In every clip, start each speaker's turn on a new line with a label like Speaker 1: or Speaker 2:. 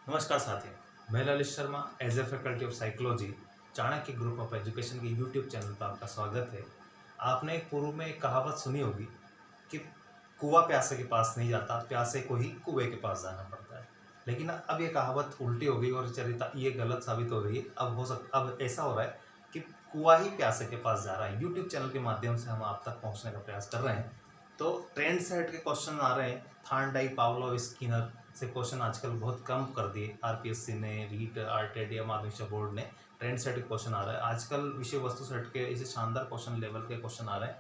Speaker 1: नमस्कार साथियों, मैं Lalit Sharma as a faculty of psychology Chanakya group of education के यूट्यूब चैनल पर आपका स्वागत है। आपने पूर्व में एक कहावत सुनी होगी कि कुआं प्यासे के पास नहीं जाता, प्यासे को ही कुएं के पास जाना पड़ता है। लेकिन अब ये कहावत उल्टी हो गई और चरिता ये गलत साबित हो रही है। अब ऐसा हो रहा है कि कुआं ही प्यासे के पास जा रहा है। यूट्यूब चैनल के माध्यम से हम आप तक पहुँचने का प्रयास कर रहे हैं। तो ट्रेंड से हट के क्वेश्चन आ रहे हैं। थार्नडाइक, पावलोव, स्किनर से क्वेश्चन आजकल बहुत कम कर दिए। आरपीएससी ने, रीट, आरटेड या माध्यमिक बोर्ड ने ट्रेंड से हट के क्वेश्चन आ रहा है। आजकल विषय वस्तु से हट के ऐसे शानदार क्वेश्चन लेवल के क्वेश्चन आ रहे हैं।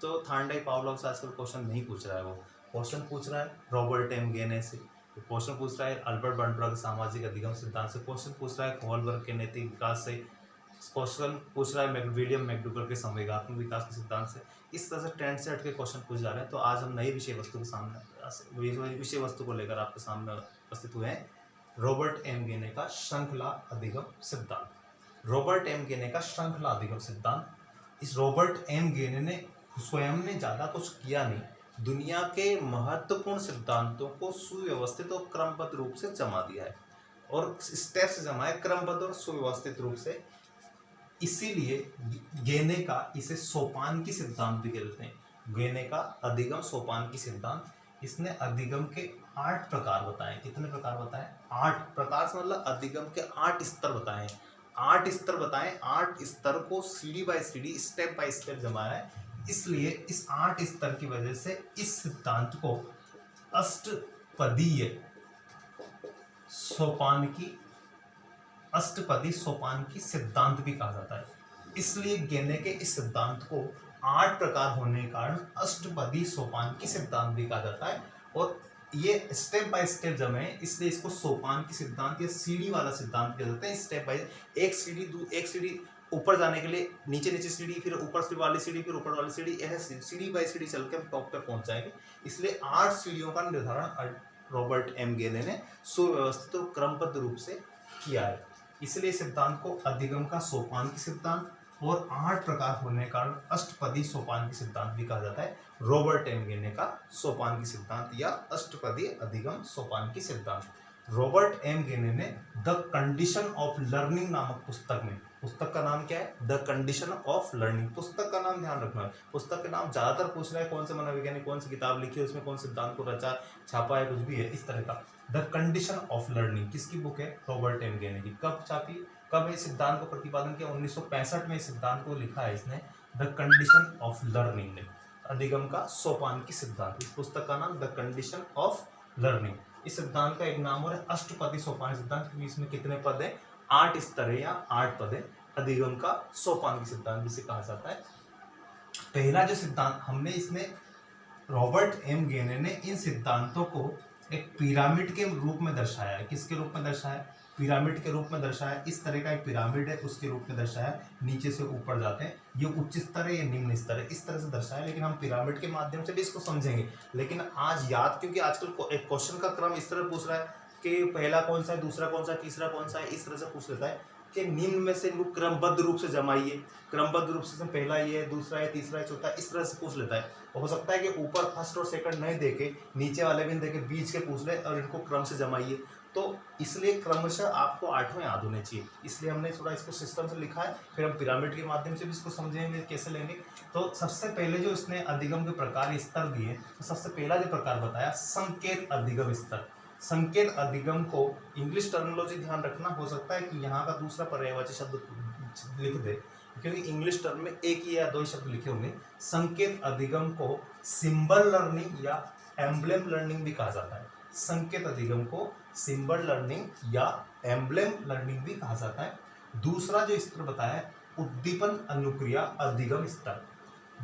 Speaker 1: तो थार्नडाइक, पावलोव से आजकल क्वेश्चन नहीं पूछ रहा है। वो क्वेश्चन पूछ रहा है रॉबर्ट एम गेने से, क्वेश्चन पूछ रहा है अल्बर्ट बंडरा के सामाजिक अधिगम सिद्धांत से, क्वेश्चन पूछ रहा है कोहलबर्ग के नैतिक विकास से, क्वेश्चन पूछ रहा है विलियम मैकडूगल के संवेगात्मक विकास के सिद्धांत से। इस तरह से ट्रेंड से हटके क्वेश्चन पूछ जा रहे हैं। तो आज हम नई विषय वस्तु के सामने विषय वस्तु को लेकर आपके सामने उपस्थित हुए हैं। रॉबर्ट एम गेने का श्रृंखला अधिगम सिद्धांत। रॉबर्ट एम गेने का श्रृंखला अधिगम सिद्धांत। इस रॉबर्ट एम गेने ने स्वयं ने ज़्यादा कुछ किया नहीं, दुनिया के महत्वपूर्ण सिद्धांतों को सुव्यवस्थित और क्रमबद्ध रूप से जमा दिया है और स्टेप्स जमा है क्रमबद्ध और सुव्यवस्थित रूप से। इसीलिए गेने का इसे सोपान की सिद्धांत भी कहते हैं। गेने का अधिगम सोपान की सिद्धांत। इसने अधिगम के 8 प्रकार बताए। कितने प्रकार बताए? 8 प्रकार से मतलब अधिगम के 8 स्तर बताए। 8 स्तर बताए। 8 स्तर को सीढ़ी बाय सीढ़ी, स्टेप बाय स्टेप जमाया है। इसलिए इस 8 स्तर की वजह से इस सिद्धांत को अष्टपदी सोपान की सिद्धांत भी कहा जाता है। इसलिए गेने के इस सिद्धांत को 8 प्रकार होने के कारण अष्टपदी सोपान की सिद्धांत भी कहा जाता है। और ये स्टेप बाय स्टेप जमे, इसलिए इसको सोपान की सिद्धांत या सीढ़ी वाला सिद्धांत कह देते हैं। स्टेप बाय एक सीढ़ी ऊपर जाने के लिए नीचे सीढ़ी, फिर ऊपर वाली सीढ़ी, फिर ऊपर वाली सीढ़ी, यह सीढ़ी बाय सीढ़ी चल के हम टॉप पे पहुंच जाएंगे। इसलिए 8 सीढ़ियों का निर्धारण रॉबर्ट एम गेने ने सुव्यवस्थित और क्रमबद्ध रूप से किया है। इसलिए सिद्धांत को अधिगम का सोपान की सिद्धांत और 8 प्रकार होने के कारण अष्टपदी सोपान की सिद्धांत भी कहा जाता है। रॉबर्ट एम गेने का सोपान की सिद्धांत या अष्टपदी अधिगम सोपान की सिद्धांत। रॉबर्ट एम गेने ने द कंडीशन ऑफ लर्निंग नामक पुस्तक में, पुस्तक का नाम क्या है? The condition of learning. पुस्तक का नाम ध्यान रखना है। पुस्तक के नाम ज्यादातर पूछ रहा है कौन से मनोवैज्ञानिक कौन सी किताब लिखी है, उसमें कौन सिद्धांत को रचा, छापा है, कुछ भी है इस तरह का। द कंडीशन ऑफ लर्निंग किसकी बुक है? रॉबर्ट एम गेने की। कब छापी, कब इस सिद्धांत को प्रतिपादन किया? 1965 में इस सिद्धांत को लिखा है इसने, द कंडीशन ऑफ लर्निंग ने, अधिगम का सोपान की सिद्धांत। इस पुस्तक का नाम द कंडीशन ऑफ लर्निंग। इस सिद्धांत का एक नाम और है अष्टपदी सोपान सिद्धांत, क्योंकि इसमें कितने पद है? 8 स्तर है या 8 पद है। अधिगम का सोपान की सिद्धांत जिसे कहा जाता है। पहला जो सिद्धांत हमने इसमें, रॉबर्ट एम गेने ने इन सिद्धांतों को एक पिरामिड के रूप में दर्शाया है। किसके रूप में दर्शाया? पिरामिड के रूप में दर्शाया। इस तरह का एक पिरामिड है, उसके रूप में दर्शाया। नीचे से ऊपर जाते हैं, ये उच्च स्तर है, ये निम्न स्तर है, इस तरह से दर्शाया। लेकिन हम पिरामिड के माध्यम से भी इसको समझेंगे। लेकिन आज याद, क्योंकि आजकल एक क्वेश्चन का क्रम इस तरह पूछ रहा है कि पहला कौन सा है, दूसरा कौन सा है, तीसरा कौन सा है, इस तरह से पूछ लेता है कि निम्न में से क्रमबद्ध रूप से जमाइए। क्रमबद्ध रूप से पहला ये है, दूसरा है, तीसरा है, चौथा, इस तरह से पूछ लेता है। हो सकता है कि ऊपर फर्स्ट और सेकंड नहीं देके, नीचे वाले भी देखे, बीच के पूछ ले और इनको क्रम से जमाइए। तो इसलिए क्रमशः आपको 8वें याद होने चाहिए। इसलिए हमने थोड़ा इसको सिस्टम से लिखा है। फिर हम पिरामिड के माध्यम से भी इसको समझेंगे कैसे लेंगे। तो सबसे पहले जो इसने अधिगम के प्रकार स्तर दिए, तो सबसे पहला जो प्रकार बताया संकेत अधिगम स्तर। संकेत अधिगम को इंग्लिश टर्मिनोलॉजी ध्यान रखना, हो सकता है कि यहाँ का दूसरा पर्यायवाची शब्द लिख दे, क्योंकि इंग्लिश टर्म में एक ही या 2 शब्द लिखे होंगे। संकेत अधिगम को सिंबल लर्निंग या एम्ब्लेम लर्निंग भी कहा जाता है। संकेत अधिगम को सिंबल लर्निंग या एम्ब्लेम लर्निंग भी कहा जाता है। दूसरा जो स्तर बताया है उद्दीपन अनुक्रिया अधिगम स्तर।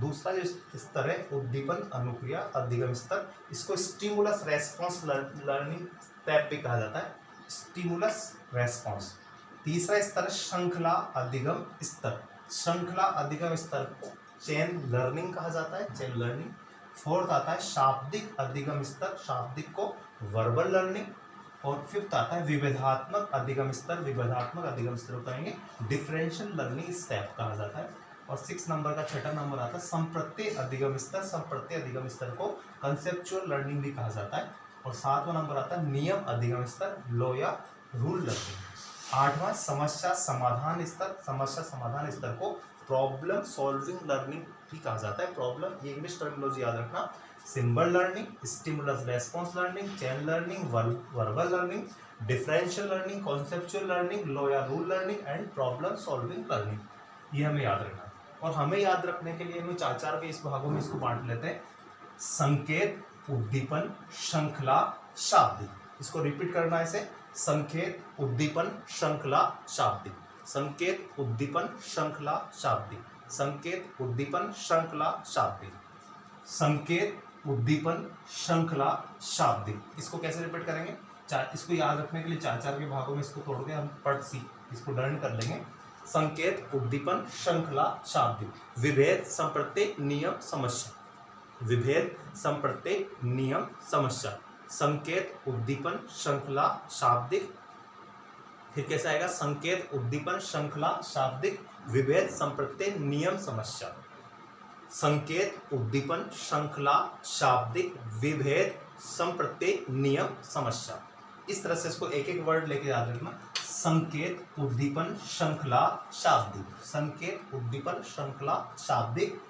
Speaker 1: दूसरा जो स्तर है उद्दीपन अनुक्रिया अधिगम स्तर, इसको स्टिमुलस रेस्पॉन्स लर्निंग स्टेप भी कहा जाता है। Stimulus response. तीसरा स्तर श्रृंखला अधिगम स्तर। श्रृंखला अधिगम स्तर को चेन लर्निंग कहा जाता है, चेन लर्निंग। फोर्थ आता है शाब्दिक अधिगम स्तर, शाब्दिक को वर्बल लर्निंग। और फिफ्थ आता है विभेदात्मक अधिगम स्तर, विभेदात्मक अधिगम स्तर को कहेंगे डिफरेंशियल लर्निंग स्टेप कहा जाता है। और 6 नंबर का छठा नंबर आता है संप्रत्यय अधिगम स्तर। संप्रत्यय अधिगम स्तर को कंसेप्चुअल लर्निंग भी कहा जाता है। और 7वां नंबर आता है नियम अधिगम स्तर, लॉ या रूल लर्निंग। आठवां समस्या समाधान स्तर। समस्या समाधान स्तर को प्रॉब्लम सॉल्विंग लर्निंग भी कहा जाता है। प्रॉब्लम, ये इंग्लिश टर्मिनोलॉजी याद रखना, symbol learning, stimulus response learning, chain learning, verbal learning, differential learning, conceptual learning, लो या rule learning and problem solving learning. ये हमें याद रखना। और हमें याद रखने के लिए हम चार चार के इस भागों में इसको बांट लेते हैं। संकेत, उद्दीपन, श्रृंखला, शाब्दिक। इसको रिपीट करना है इसे, संकेत, उद्दीपन, श्रृंखला, शाब्दिक। संकेत, उद्दीपन, श्रृंखला, शाब्दिक। संकेत, उद्दीपन, श्रृंखला, शाब्दिक। संकेत, उद्दीपन, श्रृंखला, शाब्दिक। इसको कैसे रिपीट करेंगे? इसको याद रखने के लिए चार चार के भागों में इसको तोड़ के हम इसको लर्न कर लेंगे। संकेत, उद्दीपन, श्रृंखला, शाब्दिक। विभेद, संप्रत्यय, नियम, समस्या। विभेद, संप्रत्यय, नियम, समस्या। संकेत, उद्दीपन, श्रृंखला, शाब्दिक। फिर कैसा आएगा? संकेत, उद्दीपन, श्रृंखला, शाब्दिक, विभेद, संप्रत्यय, नियम, समस्या। संकेत, उद्दीपन, श्रृंखला, शाब्दिक, विभेद, संप्रत्यय, नियम, समस्या। इस तरह से इसको एक एक वर्ड लेके याद रखना। संकेत, उद्दीपन, श्रृंखला, शाब्दिक। संकेत, उद्दीपन, श्रृंखला, शाब्दिक,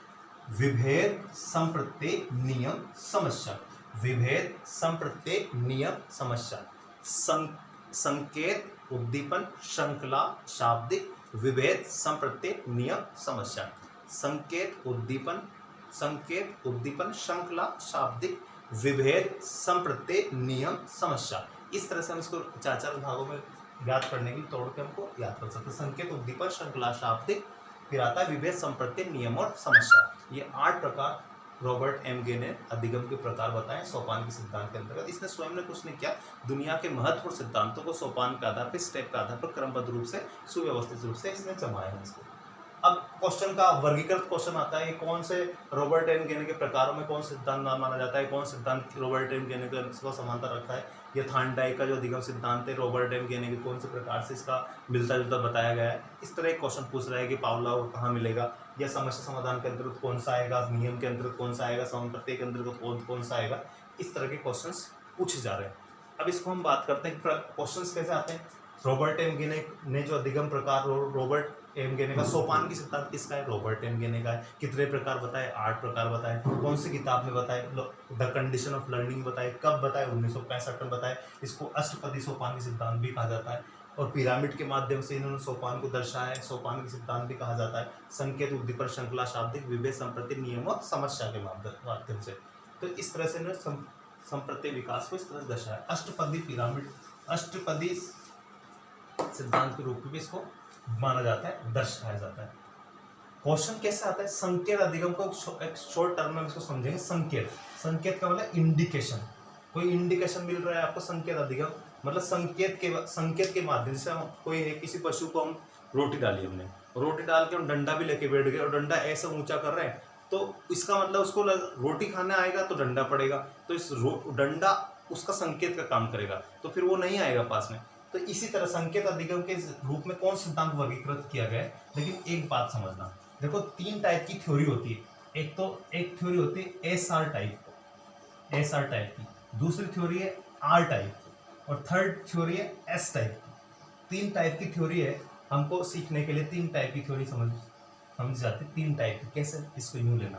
Speaker 1: विभेद, संप्रत्यय, नियम, समस्या। विभेद, संप्रत्यय, नियम, समस्या। संकेत, उद्दीपन, श्रृंखला, शाब्दिक, विभेद, संप्रत्यय, नियम, समस्या। संकेत, उद्दीपन, श्रृंखला, शाब्दिक, विभेद, संप्रत्यय, नियम, समस्या। इस तरह से हम इसको चार चार भागों में याद करने के लिए तोड़ के हमको याद कर सकते हैं। संकेत, उद्दीपन, श्रृंखला, शाब्दिक, फिर आता है विभेद, संप्रत्यय, नियम और समस्या। ये 8 प्रकार रॉबर्ट एम गे ने अधिगम के प्रकार बताए सोपान के सिद्धांत के अंतर्गत। इसने स्वयं ने कुछ नहीं किया, दुनिया के महत्वपूर्ण सिद्धांतों को सोपान के आधार पर, स्टेप के आधार पर क्रमबद्ध रूप से, सुव्यवस्थित रूप से इसने जमाया है इसको। अब क्वेश्चन का वर्गीकृत क्वेश्चन आता है, कौन से रॉबर्ट एम गेने के प्रकारों में कौन सिद्धांत माना जाता है, कौन सिद्धांत रॉबर्ट एम गेने का समांतर रखता है। ये थार्नडाइक का जो अधिगम सिद्धांत है रॉबर्ट एम गेने के कौन से प्रकार से इसका मिलता जुलता बताया गया है। इस तरह एक क्वेश्चन पूछ रहा है कि पावलोव कहाँ मिलेगा, या समस्या समाधान के अंतर्गत कौन सा आएगा, नियम के अंतर्गत कौन सा आएगा, संप्रत्यय के अंतर्गत कौन सा आएगा। इस तरह के क्वेश्चन पूछे जा रहे हैं। अब इसको हम बात करते हैं क्वेश्चन कैसे आते हैं। रॉबर्ट एम गेने ने जो अधिगम प्रकार, रॉबर्ट एम गेने का सोपान की सिद्धांत किसका है? रॉबर्ट एम गेने का है। कितने प्रकार बताए? 8 प्रकार बताए। कौन सी किताब में बताए? द कंडीशन ऑफ लर्निंग बताए। कब बताए? 1965 में बताए। इसको अष्टपदी सोपान की सिद्धांत भी कहा जाता है। और पिरामिड के माध्यम से इन्होंने सोपान को दर्शाया है, सोपान की सिद्धांत भी कहा जाता है। संकेत, उद्दीपन, श्रृंखला, शाब्दिक, विभेद, संप्रत्यय, नियम और समस्या के माध्यम से। तो इस तरह से इन्होंने संप्रत्यय विकास को इस तरह से दर्शाया। अष्टपदी पिरामिड, अष्टपदी सिद्धांत के रूप में इसको माना जाता है, दर्शाया जाता है। क्वेश्चन कैसे आता है? संकेत अधिगम को एक शॉर्ट टर्म में इसको समझेंगे। संकेत, संकेत का मतलब इंडिकेशन, कोई इंडिकेशन मिल रहा है आपको। संकेत अधिगम मतलब संकेत के माध्यम से हम कोई है, किसी पशु को हम रोटी डाली, हमने रोटी डाल के हम डंडा भी लेके बैठ गए और डंडा ऐसा ऊंचा कर रहे हैं, तो इसका मतलब उसको रोटी खाने आएगा तो डंडा पड़ेगा, तो इस डंडा उसका संकेत का काम करेगा, तो फिर वो नहीं आएगा पास में। तो इसी तरह संकेत अधिगम के रूप में कौन सिद्धांत वर्गीकृत किया गया है। लेकिन एक बात समझना, देखो 3 टाइप की थ्योरी होती है। एक थ्योरी होती है एसआर टाइप की, दूसरी थ्योरी है आर टाइप, और थर्ड थ्योरी है एस टाइप। 3 टाइप की थ्योरी है। हमको सीखने के लिए 3 टाइप की थ्योरी समझ जाती है। 3 टाइप की कैसे, इसको यूं लेना।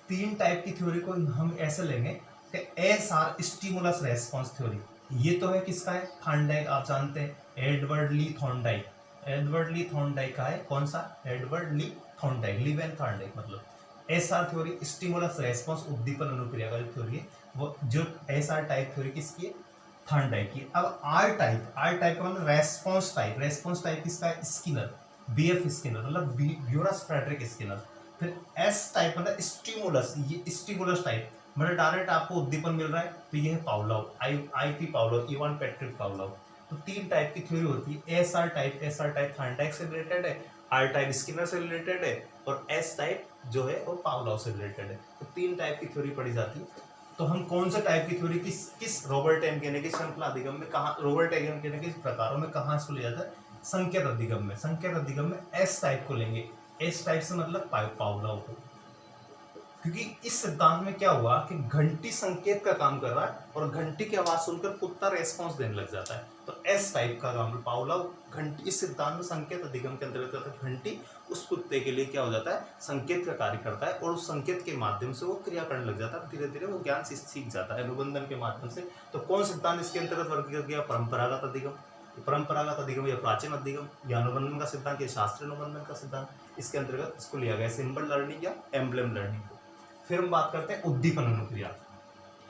Speaker 1: 3 टाइप की थ्योरी को हम ऐसे लेंगे कि एसआर, स्टिमुलस रेस्पॉन्स थ्योरी। ये तो है किसका है? थॉर्नडाइक, आप जानते हैं एडवर्ड ली थॉर्नडाइक का है। कौन सा? एडवर्ड ली थॉर्नडाइक, लीवेन थॉर्नडाइक मतलब। एसआर थ्योरी स्टिमुलस रेस्पॉन्स उद्दीपन अनुक्रिया का जो थ्योरी है, वो जो एसआर टाइप थ्योरी किसकी है? थॉर्नडाइक की। अब आर टाइप का मतलब रेस्पॉन्स टाइप किसका है? स्किनर, बीएफ स्किनर मतलब ब्यूरस फ्रेडरिक स्किनर। फिर एस टाइप मतलब स्टिमुलस, ये स्टिमुलस टाइप मतलब डायरेक्ट आपको उद्दीपन मिल रहा है, तो ये है Pavlov, IP Pavlov, Ivan Patrick Pavlov. तो 3 टाइप की थ्योरी होती है। एसआर टाइप थॉर्नडाइक से रिलेटेड है, आर टाइप स्किनर से रिलेटेड है, और एस टाइप जो है वो पावलोव से रिलेटेड है। तो 3 टाइप की थ्योरी पढ़ी जाती है। तो हम कौन से टाइप की थ्योरी किस रॉबर्ट एम गेने की श्रृंखला अधिगम में, कहाँ रॉबर्ट एम गेने के प्रकारों में कहाँ इसको लिया जाता है? संकेत अधिगम में एस टाइप को लेंगे। एस टाइप से मतलब पावलोव को, क्योंकि इस सिद्धांत में क्या हुआ कि घंटी संकेत का काम कर रहा है और घंटी की आवाज सुनकर कुत्ता रेस्पॉन्स देने लग जाता है। तो एस टाइप का एग्जाम्पल, पावलोव घंटी, इस सिद्धांत में संकेत अधिगम के अंतर्गत आता है। घंटी उस कुत्ते के लिए क्या हो जाता है, संकेत का कार्य करता है और उस संकेत के माध्यम से वो क्रिया करने लग जाता है, धीरे धीरे वो ज्ञान सीख जाता है अनुबंधन के माध्यम से। तो कौन सिद्धांत इसके अंतर्गत वर्गीकृत किया, परंपरागत अधिगम। परंपरागत अधिगम या प्राचीन अधिगम या अनुबंधन का सिद्धांत या शास्त्रीय अनुबंधन का सिद्धांत, इसके अंतर्गत इसको लिया गया सिंबल लर्निंग या एम्ब्लेम लर्निंग को। फिर हम बात करते हैं उद्दीपन अनुक्रिया।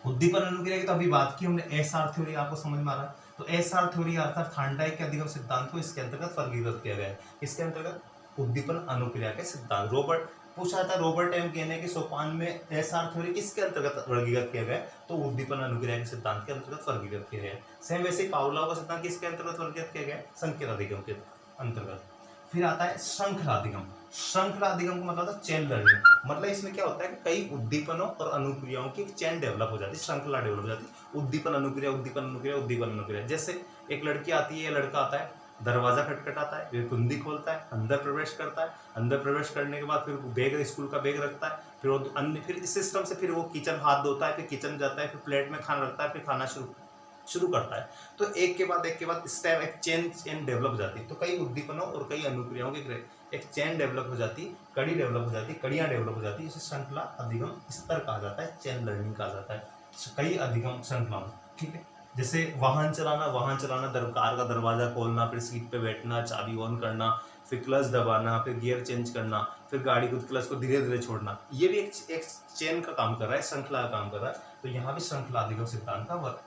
Speaker 1: उद्दीपन अनुक्रिया की तो अभी बात की हमने, एसआर थ्योरी आपको समझ में आ रहा है। तो एसआर थ्योरी अर्थात थार्नडाइक के अधिगम सिद्धांत को इसके अंतर्गत वर्गीकृत किया गया है। इसके अंतर्गत उद्दीपन अनुक्रिया के सिद्धांत, रॉबर्ट पूछा था रॉबर्ट एम गेने के सोपान में एसआर थ्योरी किसके अंतर्गत वर्गीकृत किया गया, तो उद्दीपन अनुक्रिया के सिद्धांत के अंतर्गत वर्गीकृत किया गया है। सेम वैसे पावलोव का सिद्धांत किसके अंतर्गत वर्गीकृत किया गया, संकेत अधिगम के अंतर्गत। फिर आता है श्रृंखला अधिगम। श्रृंखला अधिगम का मतलब चेन लर्निंग, मतलब इसमें क्या होता है कि कई उद्दीपनों और अनुक्रियाओं की एक चेन डेवलप हो जाती है, श्रृंखला डेवलप हो जाती है। उद्दीपन अनुक्रिया, उद्दीपन अनुक्रिया, उद्दीपन अनुक्रिया। जैसे एक लड़की आती है, लड़का आता है, दरवाजा खटखटाता है, फिर कुंडी खोलता है, अंदर प्रवेश करता है, अंदर प्रवेश करने के बाद फिर बैग, स्कूल का बैग रखता है, फिर वो अन्य, फिर इस सिस्टम से फिर वो किचन हाथ धोता है, फिर किचन जाता है, फिर प्लेट में खाना रखता है, फिर खाना शुरू करता है। तो एक के बाद स्टेप, एक चेन डेवलप हो जाती है। तो कई उद्दीपनों और कई अनुक्रियाओं की एक चेन डेवलप हो जाती है, कड़ी डेवलप हो जाती है, कड़ियाँ डेवलप हो जाती है। इसे श्रृंखला अधिगम स्तर कहा जाता है, चेन लर्निंग कहा जाता है, कई अधिगम श्रृंखलाओं। ठीक है, जैसे वाहन चलाना, कार का दरवाजा खोलना, फिर सीट पे बैठना, चाबी ऑन करना, फिर क्लच दबाना, फिर गियर चेंज करना, फिर गाड़ी को क्लच को धीरे धीरे छोड़ना, ये भी एक चेन का काम कर रहा है, श्रृंखला का काम कर रहा है। तो यहाँ भी श्रृंखला अधिगम सिद्धांत का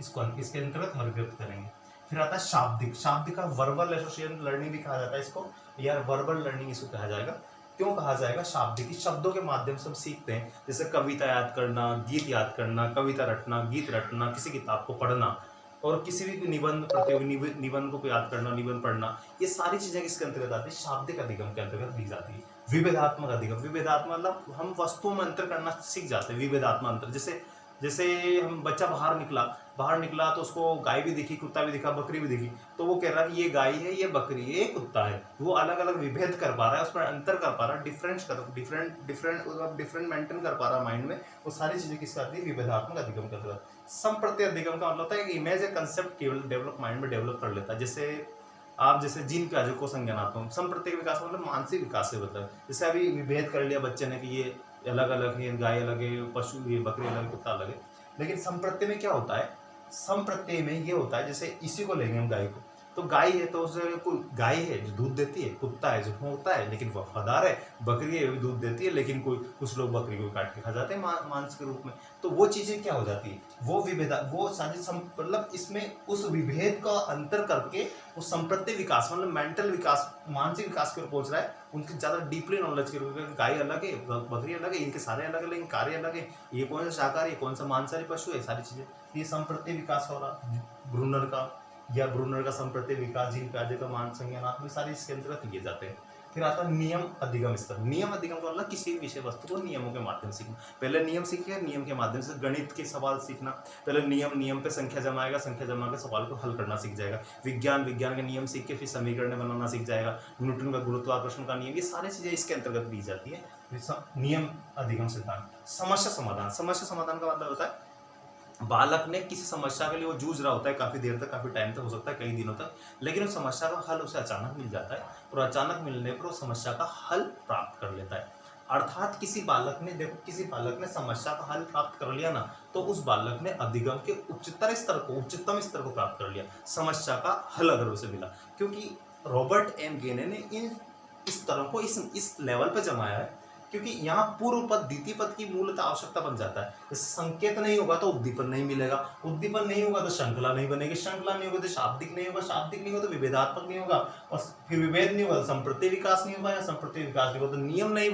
Speaker 1: इसके अंतर्गत वर्गीकृत करेंगे। फिर आता है शाब्दिक का वर्बल एसोसिएशन लर्निंग भी कहा जाता है इसको, या वर्बल लर्निंग इसको कहा जाएगा। क्यों कहा जाएगा, शाब्दिक, शब्दों के माध्यम से हम सीखते हैं। जैसे कविता याद करना, गीत याद करना, कविता रटना, गीत रटना, किसी किताब को पढ़ना और किसी भी निबंध प्रतियोगी निबंध को याद करना, निबंध पढ़ना, ये सारी चीजें किसके अंतर्गत आती है, शाब्दिक अधिगम के अंतर्गत ली जाती है। विभेदात्मक अधिगम, विभेदात्मक मतलब हम वस्तुओं में अंतर करना सीख जाते हैं। विभेदात्मक अंतर, जैसे हम बच्चा बाहर निकला तो उसको गाय भी दिखी, कुत्ता भी दिखा, बकरी भी दिखी, तो वो कह रहा है कि ये गाय है, ये बकरी है, ये कुत्ता है। वो अलग अलग विभेद कर पा रहा है, उसमें अंतर कर पा रहा है, डिफरेंट मेंटेन कर पा रहा है माइंड में। वो सारी चीजें किससे आती है, विभेदात्मक अधिगम के अंतर्गत। संप्रत्यय अधिगम का मतलब होता है कि इमेज या कंसेप्ट केवल डेवलप माइंड में डेवलप कर लेता है। जैसे जीन प्याजे को संज्ञानात्मक, संप्रत्यय विकास मतलब मानसिक विकास से मतलब, जैसे अभी विभेद कर लिया बच्चे ने कि ये अलग अलग है, गाय अलग है, पशु ये बकरी अलग है, कुत्ता अलग है। लेकिन संप्रत्यय में क्या होता है, संप्रत्यय में ये होता है, जैसे इसी को लेंगे हम गाय को, तो गाय है तो उससे कोई गाय है जो दूध देती है, कुत्ता है जो भौंकता है लेकिन वफादार है, बकरी है दूध देती है लेकिन कुछ लोग बकरी को काट के खा जाते हैं मांस के रूप में। तो वो चीजें क्या हो जाती है, वो सारी मतलब इसमें उस विभेद का अंतर करके उस संप्रत्यय विकास मतलब मेंटल विकास, मानसिक विकास की ओर पहुंच रहा है। उनकी ज्यादा डीपली नॉलेज के रूप में, गाय अलग है, बकरी अलग है, इनके सारे अलग अलग, कार्य अलग है, ये कौन सा शाकाहारी है, कौन सा मांसाहारी पशु है, सारी चीजें, ये संप्रत्यय विकास हो रहा। ब्रूनर का संप्रत्यय विकास, जीन प्याजे का मान संज्ञानात्मक, सारे इसके अंतर्गत लिए जाते हैं। फिर आता है नियम अधिगम स्तर। नियम अधिगम का मतलब किसी विषय वस्तु को नियमों के माध्यम से सीखना। पहले नियम सीखिए, नियम के माध्यम से गणित के सवाल सीखना। पहले नियम पे संख्या जमाएगा, संख्या जमा के सवाल को हल करना सीख जाएगा। विज्ञान के नियम सीख के फिर समीकरण बनाना सीख जाएगा। न्यूटन का गुरुत्वाकर्षण का नियम, ये सारी चीजें इसके अंतर्गत दी जाती है। नियम अधिगम सिद्धांत। समस्या समाधान का मतलब होता है बालक ने किसी समस्या के लिए वो जूझ रहा होता है काफी देर तक, काफी टाइम तक, हो सकता है कई दिनों तक, लेकिन उस समस्या का हल उसे अचानक मिल जाता है और अचानक मिलने पर वो समस्या का हल प्राप्त कर लेता है। अर्थात किसी बालक ने समस्या का हल प्राप्त कर लिया ना, तो उस बालक ने अधिगम के उच्चतम स्तर को प्राप्त कर लिया, समस्या का हल अगर उसे मिला। क्योंकि रॉबर्ट एम गेने ने इन स्तरों को इस लेवल पर जमाया है, क्योंकि यहाँ पूर्व पद द्वितीय पद की मूलतः आवश्यकता बन जाता है। जैसे संकेत नहीं होगा तो उद्दीपन नहीं मिलेगा, उद्दीपन नहीं होगा तो श्रृंखला नहीं बनेगी, श्रृंखला नहीं होगा तो शाब्दिक नहीं होगा, शाब्दिक नहीं होगा तो विभेदात्मक नहीं होगा, और फिर विभेद नहीं होगा तो संप्रत्यय विकास नहीं होगा, या संप्रत्यय विकास नहीं होगा तो नियम नहीं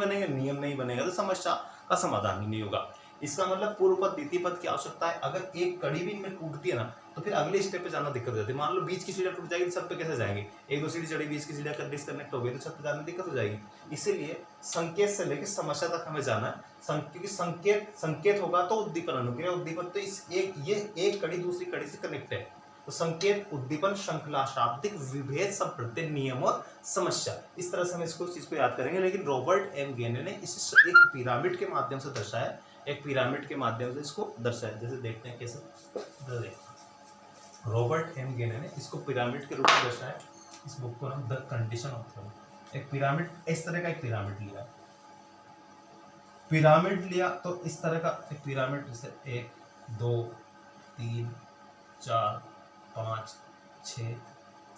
Speaker 1: बनेगा तो समस्या का समाधान ही नहीं होगा। इसका मतलब पूर्व पद द्वितीय पद की आवश्यकता है। अगर एक कड़ी भी इनमें टूटती है ना, तो फिर अगले स्टेप पे जाना दिक्कत हो जाती है। मान लो बीच की सीढ़ियां टूट जाएगी तो छत पे कैसे जाएंगे, एक दो सीढ़ी चढ़ी, बीच की सीढ़ियां डिस्कनेक्ट हो गई तो छत पे जाने में दिक्कत हो जाएगी। इसीलिए संकेत से लेकर समस्या तक हमें जाना है, क्योंकि संकेत होगा तो उद्दीपन अनुक्रिया, उद्दीपन तो एक कड़ी दूसरी कड़ी से कनेक्ट है। तो संकेत, उद्दीपन, श्रृंखला, शाब्दिक, विभेद, संप्रत्यय, नियम और समस्या, इस तरह से हम इसको चीज को याद करेंगे। लेकिन रॉबर्ट एम गेने ने इसे एक पिरामिड के माध्यम से दर्शाया, एक पिरामिड के माध्यम से इसको दर्शाया। जैसे देखते हैं कैसे, रॉबर्ट एम गेने ने इसको पिरामिड के रूप में दर्शाया। इस बुक को नाम द कंडीशन ऑफ थॉट। एक पिरामिड, इस तरह का एक पिरामिड लिया तो इस तरह का एक पिरामिड, जैसे 1 2 3 4 5 6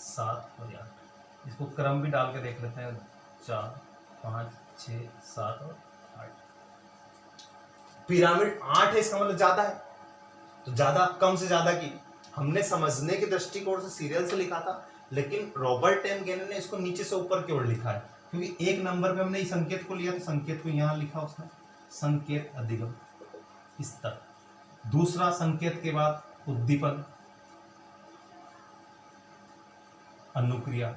Speaker 1: 7 और 8। इसको क्रम भी डाल के देख लेते हैं, 4 5 6 7 और 8। पिरामिड 8 है, इसका मतलब ज्यादा है। तो ज्यादा, कम से ज्यादा की हमने समझने के दृष्टिकोण से सीरियल से लिखा था, लेकिन रॉबर्ट एम गेने ने इसको नीचे से ऊपर की ओर लिखा है, क्योंकि एक नंबर पे हमने इस संकेत को लिया तो संकेत को यहां लिखा उसने, संकेत अधिगम स्तर। दूसरा संकेत के बाद उद्दीपन, अनुक्रिया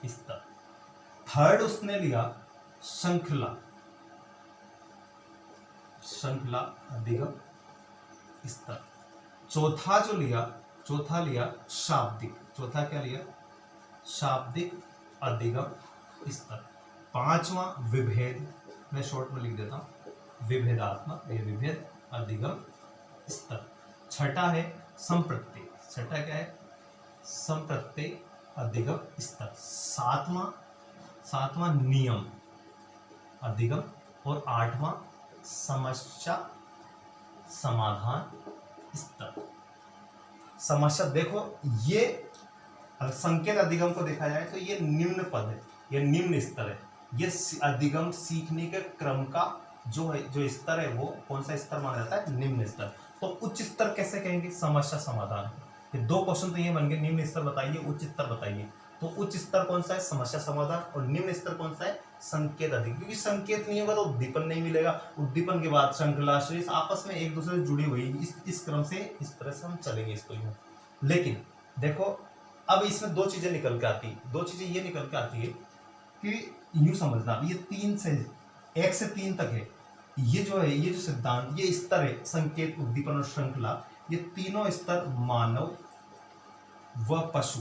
Speaker 1: स्तर। थर्ड उसने लिया श्रृंखला अधिगम स्तर। चौथा लिया शाब्दिक। चौथा क्या लिया? शाब्दिक अधिगम स्तर। पांचवा विभेद, मैं शॉर्ट में लिख देता हूं, विभेदात्मक, ये विभेद अधिगम स्तर। छठा है संप्रत्यय। छठा क्या है? संप्रत्यय अधिगम स्तर। सातवां नियम अधिगम और आठवां समस्या समाधान स्तर। समस्या देखो, ये संकेत अधिगम को देखा जाए तो ये निम्न पद है, ये निम्न स्तर है। ये अधिगम सीखने के क्रम का जो है, जो स्तर है वो कौन सा स्तर माना जाता है? निम्न स्तर। तो उच्च स्तर कैसे कहेंगे? समस्या समाधान। ये दो क्वेश्चन तो ये बन गए, निम्न स्तर बताइए, उच्च स्तर बताइए। तो उच्च स्तर कौन सा है? समस्या समाधान। और निम्न स्तर कौन सा है? संकेत अधिगम। क्योंकि संकेत नहीं होगा तो उद्दीपन नहीं मिलेगा, उद्दीपन के बाद श्रृंखला, शेष आपस में एक दूसरे से जुड़ी हुई, इस क्रम से, इस तरह से हम चलेंगे इसको। लेकिन देखो, अब इसमें दो चीजें निकल के आती है। दो चीजें ये निकल के आती है कि यूं समझना, ये 3 से 1 से 3 तक है, ये जो है, ये जो सिद्धांत, ये स्तर है, संकेत, उद्दीपन और श्रृंखला, ये तीनों स्तर मानव व पशु,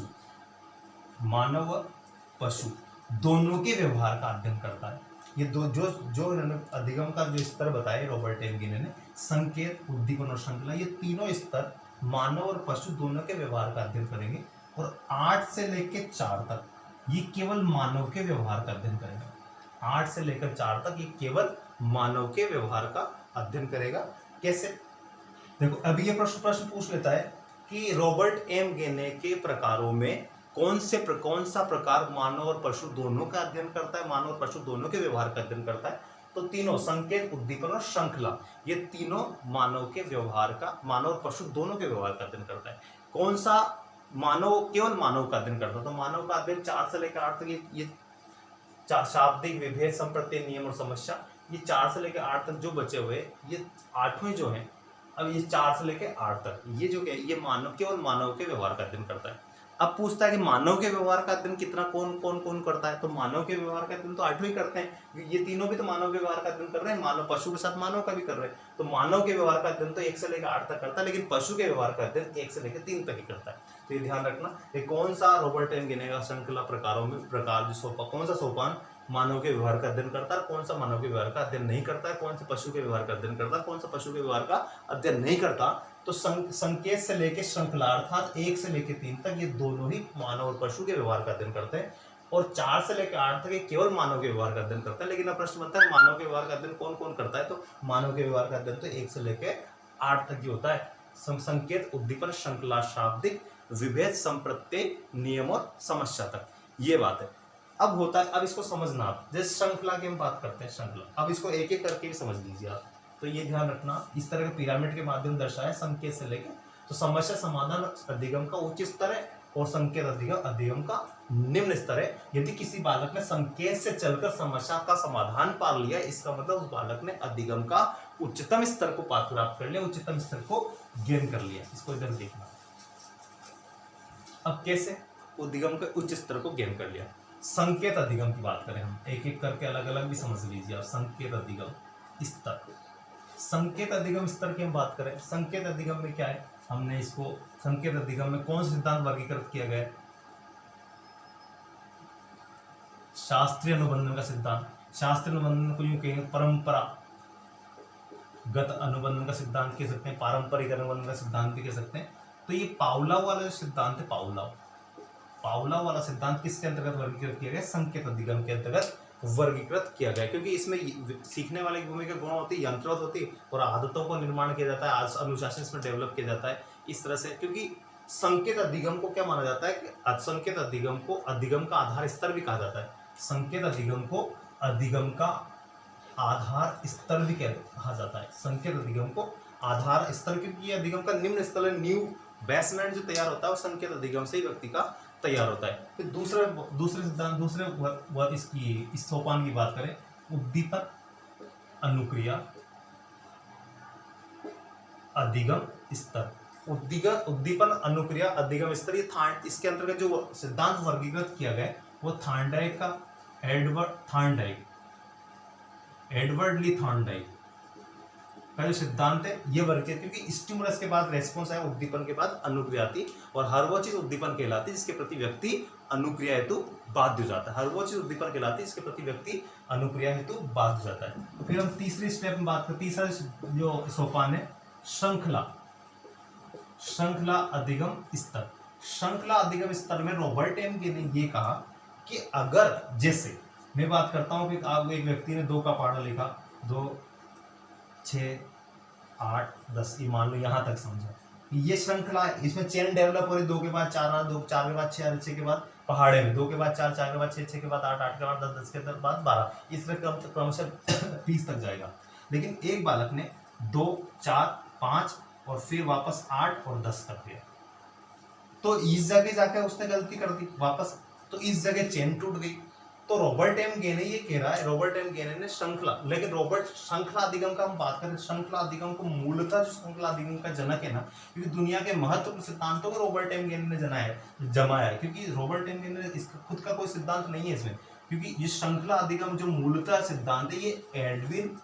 Speaker 1: मानव व पशु दोनों के व्यवहार का अध्ययन करता है। ये दो जो अधिगम का जो स्तर बताए रॉबर्ट एम गेने ने, संकेत, उद्दीपन और श्रृंखला, ये तीनों स्तर मानव और पशु दोनों के व्यवहार का अध्ययन करेंगे। और 8 से लेकर 4 तक ये केवल मानव के व्यवहार का अध्ययन करेगा। 8 से लेकर 4 तक ये केवल मानव के व्यवहार का अध्ययन करेगा। कैसे? देखो, अभी ये प्रश्न पूछ लेता है कि रॉबर्ट एम गेने के प्रकारों में कौन सा प्रकार मानव और पशु दोनों का अध्ययन करता है, मानव और पशु दोनों के व्यवहार का अध्ययन करता है? तो तीनों, संकेत, उद्दीपन और श्रृंखला, ये तीनों मानव के व्यवहार का, मानव और पशु दोनों के व्यवहार का अध्ययन करता है। कौन सा मानव? केवल मानव का अध्ययन करता है। तो मानव का अध्ययन 4 से लेकर 8 तक, ये शाब्दिक, विभेद, संप्रत्यय, नियम और समस्या, ये 4 से लेकर 8 तक जो बचे हुए, ये 8वें जो है, अब ये 4 से लेकर 8 तक, ये जो है, ये मानव, केवल मानव के व्यवहार का अध्ययन करता है। अब पूछता है कि मानव के व्यवहार का अध्ययन कितना कौन करता है? तो मानव के व्यवहार का अध्ययन तो 8वें करते हैं, ये तीनों भी तो मानव के व्यवहार का अध्ययन कर रहे हैं, मानव, पशु के साथ मानव का भी कर रहे हैं। तो मानव के व्यवहार का अध्ययन तो 1 से लेकर 8 तक करता है, लेकिन पशु के व्यवहार का अध्ययन 1 से लेकर 3 तक ही करता है। तो ये ध्यान रखना, ये कौन सा रॉबर्ट एम गेने का श्रृंखला प्रकारों में प्रकार जो कौन सा सोपान मानव के व्यवहार का अध्ययन करता है, कौन सा मानव के व्यवहार का अध्ययन नहीं करता है, कौन सा पशु के व्यवहार का अध्ययन करता है, कौन सा पशु के व्यवहार का अध्ययन नहीं करता। तो संकेत से लेकर श्रृंखला अर्थात 1 से लेकर 3 तक ये दोनों ही मानव और पशु के व्यवहार का अध्ययन करते हैं। और 4 से लेकर 8 तक ये केवल मानव के व्यवहार का अध्ययन करता है। लेकिन अब प्रश्न बनता है, मानव के व्यवहार का अध्ययन कौन करता है? तो मानव के व्यवहार का अध्ययन तो 1 से लेकर 8 तक ही होता है। संकेत, उद्दीपन, श्रृंखला, शाब्दिक, विभेद, संप्रत्यय, नियम और समस्या तक, ये बात है। अब होता है, अब इसको समझना आप, जैसे श्रृंखला की हम बात करते हैं, श्रृंखला, अब इसको एक एक करके भी समझ लीजिए आप। तो ये ध्यान रखना, इस तरह के पिरामिड के माध्यम दर्शाया संकेत से लेकर, तो समस्या समाधान अधिगम का उच्च स्तर है और संकेत अधिगम का निम्न स्तर है। यदि किसी बालक ने संकेत से चलकर समस्या का समाधान पा लिया, इसका मतलब उस बालक ने अधिगम का उच्चतम स्तर को प्राप्त कर लिया, उच्चतम स्तर को गेन कर लिया। इसको इधर देखना, अब कैसे अधिगम के उच्च स्तर को गेन कर लिया। संकेत अधिगम की बात करें हम, एक एक करके अलग अलग भी समझ लीजिए आप। संकेत अधिगम स्तर, संकेत अधिगम स्तर की हम बात करें, संकेत अधिगम में क्या है? हमने इसको, संकेत अधिगम में कौन सा सिद्धांत वर्गीकृत किया गया? शास्त्रीय अनुबंधन का सिद्धांत। शास्त्रीय अनुबंधन को यूं कहेंगे परंपरागत अनुबंधन का सिद्धांत कह सकते हैं, पारंपरिक अनुबंधन का सिद्धांत भी कह सकते हैं। तो ये पावलोव वाला जो सिद्धांत है, पावलोव वाला सिद्धांत किसके अंतर्गत वर्गीकृत किया गया? संकेत अधिगम के अंतर्गत वर्गीकृत किया गया, क्योंकि इसमें सीखने वाले की भूमिका गुण होती है, यंत्रों होती है और आदतों को निर्माण किया जाता है, अनुशासन इसमें डेवलप किया जाता है इस तरह से। क्योंकि संकेत अधिगम को क्या माना जाता है कि संकेत अधिगम को अधिगम का आधार स्तर भी कहा जाता है। संकेत अधिगम को अधिगम का आधार स्तर भी कहा जाता है। संकेत अधिगम को आधार स्तर, क्योंकि ये अधिगम का निम्न स्तर, न्यू बेसमेंट जो तैयार होता है वो संकेत अधिगम से ही व्यक्ति का तैयार होता है। फिर दूसरे सिद्धांत, दूसरे वर्ग इसकी इस सोपान की बात करें, उद्दीपन अनुक्रिया अधिगम स्तर। उद्दीपन अनुक्रिया अधिगम स्तर, ये इसके अंतर्गत जो सिद्धांत वर्गीकृत किया गया वो थॉर्नडाइक का एडवर्ड ली थॉर्नडाइक का जो सिद्धांत है ये वर्गीकृत, क्योंकि स्टिमुलस के बाद रेस्पॉन्स है, उद्दीपन के बाद अनुक्रिया आती और हर वो चीज उद्दीपन कहलाती है जिसके प्रति व्यक्ति अनुक्रिया हेतु बाध्य हो जाता है। हर वो चीज उद्दीपन कहलाती है जिसके प्रति व्यक्ति अनुक्रिया हेतु बाध्य हो जाता है। तो फिर हम तीसरी स्टेप में बात करते हैं, तीसरा जो सोपान है श्रृंखला अधिगम स्तर। श्रृंखला अधिगम स्तर में रॉबर्ट एम गे ने ये कहा कि अगर, जैसे मैं बात करता हूं कि आप एक व्यक्ति ने 2 का पहाड़ा लिखा, 2 6 8 10, ये मान लो यहाँ तक समझा, ये श्रृंखला है, इसमें चेन डेवलप हो रही, 2 के बाद 4, 2 4 के बाद 6, 6 के बाद पहाड़े में 2 के बाद 4, 4 के बाद 6, 6 के बाद 8, 8 के बाद 10, 10 के बाद 12, इस तरह क्रमशः 30 तक जाएगा। लेकिन एक बालक ने 2 4 5 और फिर वापस 8 और 10 कर दिया, तो इस जगह जाकर उसने गलती कर दी वापस, तो इस जगह चेन टूट गई। तो रॉबर्ट एम गे ने ये कह रहा है, रॉबर्ट एम गे ने श्रृंखला, लेकिन श्रृंखला अधिगम का हम बात करें, श्रृंखला अधिगम को मूलतः जो श्रृंखला अधिगम का जनक है ना, क्योंकि दुनिया के महत्वपूर्ण सिद्धांतों को रॉबर्ट एम गे ने जमाया है, क्योंकि रॉबर्ट एम गे ने इसका खुद का कोई सिद्धांत नहीं है इसमें, क्योंकि ये श्रृंखला अधिगम जो मूलतः सिद्धांत है ये एडविन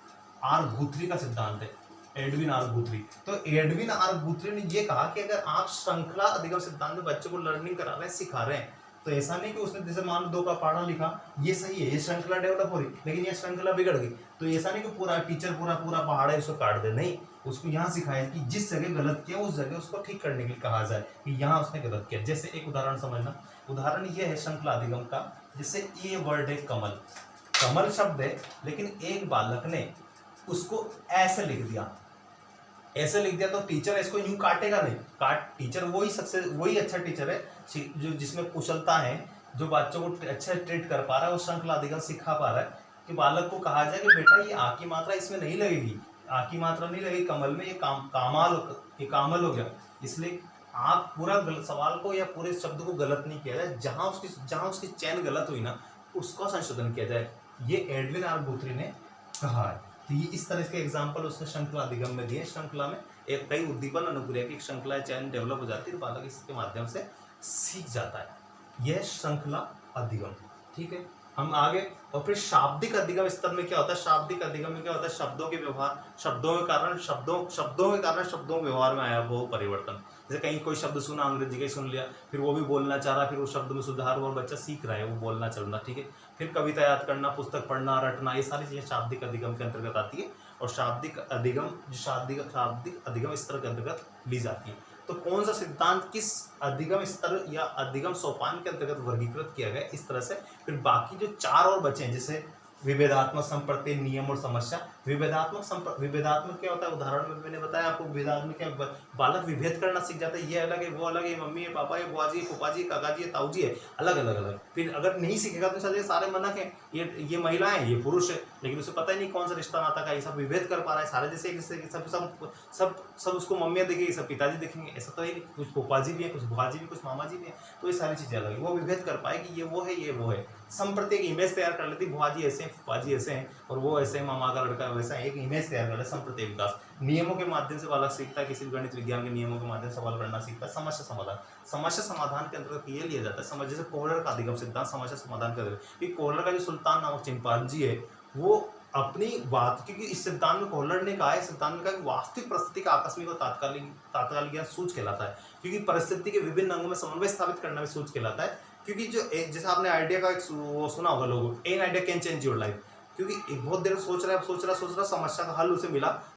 Speaker 1: आर गुथरी का सिद्धांत है। एडविन आर गुथरी, तो एडविन आर गुथरी ने ये कहा कि अगर आप श्रृंखला अधिगम सिद्धांत में बच्चों को लर्निंग करा रहे हैं, सिखा रहे हैं, तो ऐसा नहीं कि उसने जैसे मान लो 2 का पहाड़ा लिखा, ये सही है, ये श्रृंखला डेवलप हो रही, लेकिन ये श्रृंखला बिगड़ गई, तो ऐसा नहीं कि पूरा टीचर पूरा पहाड़ा उसको काट दे, नहीं, उसको यहाँ सिखाया कि जिस जगह गलत किया उस जगह उसको ठीक करने के लिए कहा जाए कि यहाँ उसने गलत किया। जैसे एक उदाहरण समझना, उदाहरण ये है श्रृंखला अधिगम का, जैसे ये वर्ड है कमल, कमल शब्द है, लेकिन एक बालक ने उसको ऐसे लिख दिया, तो टीचर इसको यूं काटेगा नहीं, टीचर वही अच्छा टीचर है जो जिसमें कुशलता है, जो बच्चों को अच्छा ट्रीट कर पा रहा है, वो श्रृंखला अधिगम सिखा पा रहा है, कि बालक को कहा जाए कि बेटा ये आ की मात्रा इसमें नहीं लगेगी, आ की मात्रा नहीं लगेगी कमल में, ये कामल हो गया, इसलिए आप पूरा सवाल को या पूरे शब्द को गलत नहीं किया जाए, जहां उसकी चैन गलत हुई ना उसका संशोधन किया जाए, ये एडविन आर गुथरी ने कहा है। तो ये इस तरह के एग्जाम्पल उसने श्रृंखला अधिगम में दिए। श्रृंखला में एक कई उद्दीपन अनुक्रिया की श्रृंखला चैन डेवलप हो जाती है, तो बालक इसके माध्यम से सीख जाता है। यह श्रृंखला अधिगम, ठीक है। हम आगे, और फिर शाब्दिक अधिगम स्तर में क्या होता है? शाब्दिक अधिगम में क्या होता है? शब्दों के व्यवहार, शब्दों के कारण शब्दों व्यवहार में आया वो परिवर्तन। जैसे कहीं कोई शब्द सुना, अंग्रेजी का ही सुन लिया, फिर वो भी बोलना चाह रहा, फिर उस शब्द में सुधार और बच्चा सीख रहा है वो बोलना चलना, ठीक है। फिर कविता याद करना, पुस्तक पढ़ना, रटना, ये सारी चीजें शाब्दिक अधिगम के अंतर्गत आती है, और शाब्दिक अधिगम स्तर के अंतर्गत ली जाती है। तो कौन सा सिद्धांत किस अधिगम स्तर या अधिगम सोपान के अंतर्गत वर्गीकृत किया गया, इस तरह से। फिर बाकी जो 4 और बचे हैं, जैसे विभेदात्मक संप्रति, नियम और समस्या। विभेदात्मक क्या होता है? उदाहरण में मैंने बताया आपको, विभेदात्मक क्या, बालक विभेद करना सीख जाता है, ये अलग है, वो अलग है, मम्मी है, पापा है, बुआ जी, फूफा जी, काका जी, ताऊ जी है, अलग अलग। फिर अगर नहीं सीखेगा तो सारे मनक है, ये महिला है, ये पुरुष है, लेकिन उसे पता ही नहीं कौन सा रिश्ता नाता का, ये सब विभेद कर पा रहा है, सारे जैसे सब उसको मम्मियाँ दिखेगी, सब पिताजी दिखेंगे, ऐसा तो है, कुछ फूफा जी भी है, कुछ बुआ जी भी, कुछ मामा जी भी है, तो ये सारी चीजें अलग है, वो विभेद कर पाए कि ये वो है, ये वो है। संप्रति एक इमेज तैयार कर लेती, बुआ जी ऐसे हैं, फूफा जी ऐसे हैं, और वो ऐसे, मामा का लड़का वैसा, एक इमेज तैयार कर ले। संप्रति विकास, नियमों के माध्यम से बालक सीखता है, किसी गणित विज्ञान के नियमों के माध्यम से सवाल करना सीखता है। समस्या समाधान के अंतर्गत ये लिया जाता है, जैसे कोहलर का अधिगम सिद्धांत समस्या समाधान का, कोहलर का जो सुल्तान नामक चिंपांजी है, वो अपनी बात, क्योंकि इस सिद्धांत में कोहलर ने कहा है, सिद्धांत में कहा कि वास्तविक परिस्थिति का आकस्मिक और तात्कालिक ज्ञान सूझ कहलाता है, क्योंकि परिस्थिति के विभिन्न अंगों में समन्वय स्थापित करना भी सूझ कहलाता है। क्योंकि जो जैसे आपने आइडिया का वो सुना होगा लोगों, an idea can change your life, क्योंकि एक बहुत देर सोच रहा समस्या का हल उसे मिला,